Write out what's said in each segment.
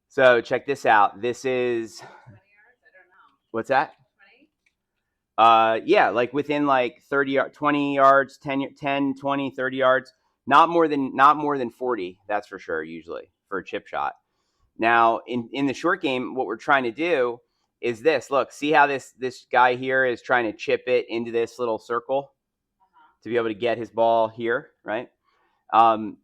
So check this out. This is, 20 yards? I don't know. what's that? 20? Yeah, like within like 30, 20 yards, 10, 10, 20, 30 yards. Not more than 40. That's for sure. Usually for a chip shot. Now, in the short game, what we're trying to do is this. Look, see how this guy here is trying to chip it into this little circle Uh-huh. to be able to get his ball here, right?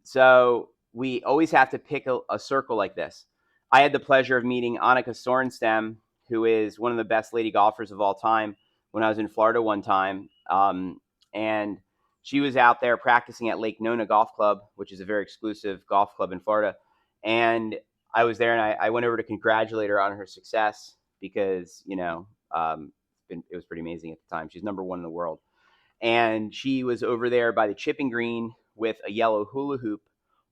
So we always have to pick a circle like this. I had the pleasure of meeting Annika Sorenstam, who is one of the best lady golfers of all time, when I was in Florida one time. And she was out there practicing at Lake Nona Golf Club, which is a very exclusive golf club in Florida. And I was there, and I went over to congratulate her on her success because, it was pretty amazing at the time. She's number one in the world. And she was over there by the chipping green with a yellow hula hoop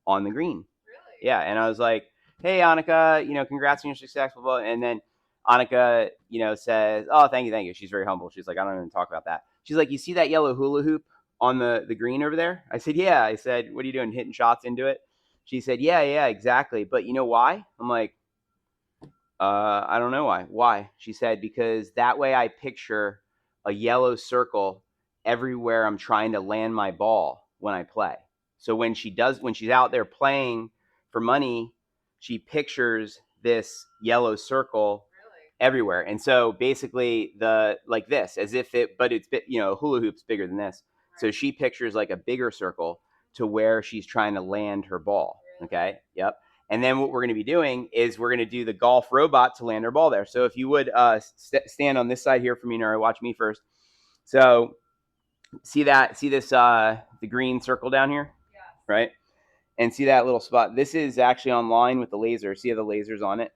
on the green. Really? Yeah, and I was like, "Hey, Annika, congrats on your success." Blah, blah. And then Annika, says, "Oh, thank you, thank you." She's very humble. She's like, "I don't even talk about that." She's like, "You see that yellow hula hoop on the green over there?" I said, "Yeah." I said, "What are you doing, hitting shots into it?" She said, "Yeah, yeah, exactly. But you know why?" I'm like, I don't know why. Why? She said, "Because that way I picture a yellow circle everywhere I'm trying to land my ball when I play." So when she's out there playing for money, she pictures this yellow circle Really? everywhere. And so basically the like this, as if it, but it's hula hoop's bigger than this. So Right. she pictures like a bigger circle to where she's trying to land her ball. Really? Okay. Yep. And then what we're going to be doing is we're going to do the golf robot to land our ball there. So if you would stand on this side here for me, Nora, watch me first. So see this, the green circle down here, Yes. right? And see that little spot. This is actually on line with the laser. See how the laser's on it?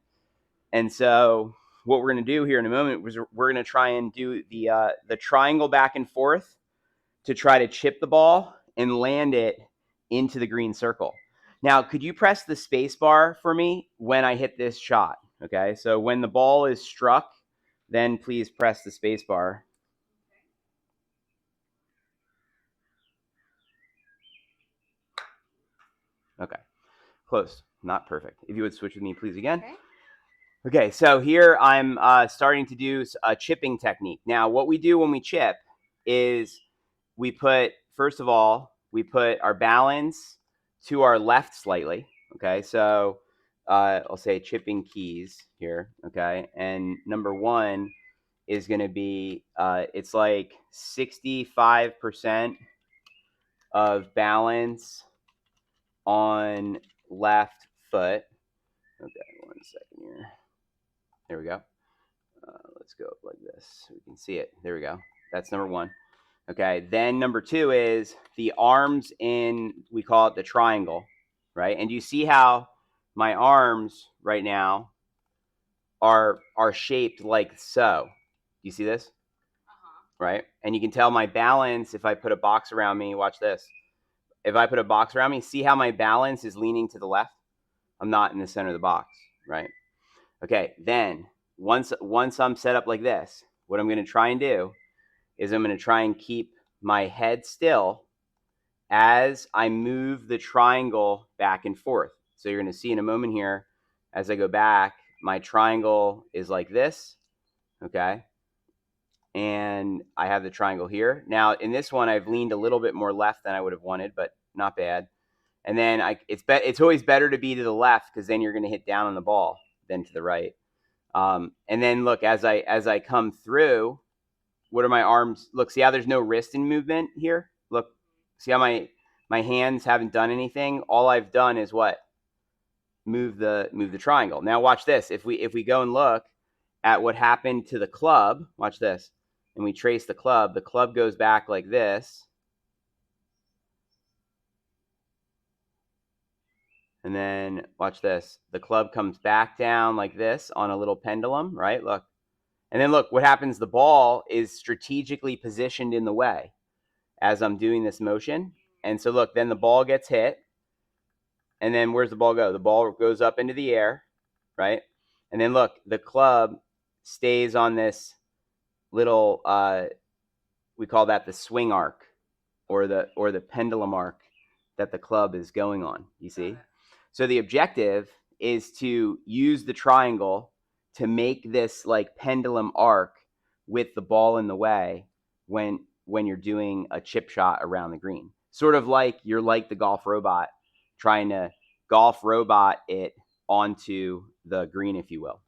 And so what we're going to do here in a moment is we're going to try and do the triangle back and forth to try to chip the ball and land it into the green circle. Now, could you press the space bar for me when I hit this shot? Okay, so when the ball is struck, then please press the space bar. Okay, close. Not perfect. If you would switch with me, please, again. Okay. Okay, so here I'm starting to do a chipping technique. Now, what we do when we chip is first of all, we put our balance to our left slightly. Okay, so I'll say chipping keys here. Okay, and number one is going to be, it's like 65% of balance on left foot. Okay, 1 second here. There we go. Let's go up like this so we can see it. There we go. That's number one. Okay. Then number two is the arms we call it the triangle, right? And you see how my arms right now are shaped like so. You see this? Uh-huh. Right? And you can tell my balance if I put a box around me. Watch this. If I put a box around me, see how my balance is leaning to the left? I'm not in the center of the box, right? Okay, then once I'm set up like this, what I'm going to try and do is I'm going to try and keep my head still as I move the triangle back and forth. So you're going to see in a moment here, as I go back, my triangle is like this, okay? And I have the triangle here. Now, in this one, I've leaned a little bit more left than I would have wanted, but not bad. And then it's always better to be to the left because then you're going to hit down on the ball than to the right. And then look, as I come through, what are my arms? Look, see how there's no wrist in movement here? Look, see how my hands haven't done anything? All I've done is what? Move the triangle. Now watch this. If we go and look at what happened to the club, watch this. And we trace the club goes back like this. And then watch this. The club comes back down like this on a little pendulum, right? Look. And then look, what happens? The ball is strategically positioned in the way as I'm doing this motion. And so look, then the ball gets hit. And then where's the ball go? The ball goes up into the air, right? And then look, the club stays on this little, we call that the swing arc or the pendulum arc that the club is going on. You see? So the objective is to use the triangle to make this like pendulum arc with the ball in the way when you're doing a chip shot around the green. Sort of like you're like the golf robot trying to golf robot it onto the green, if you will.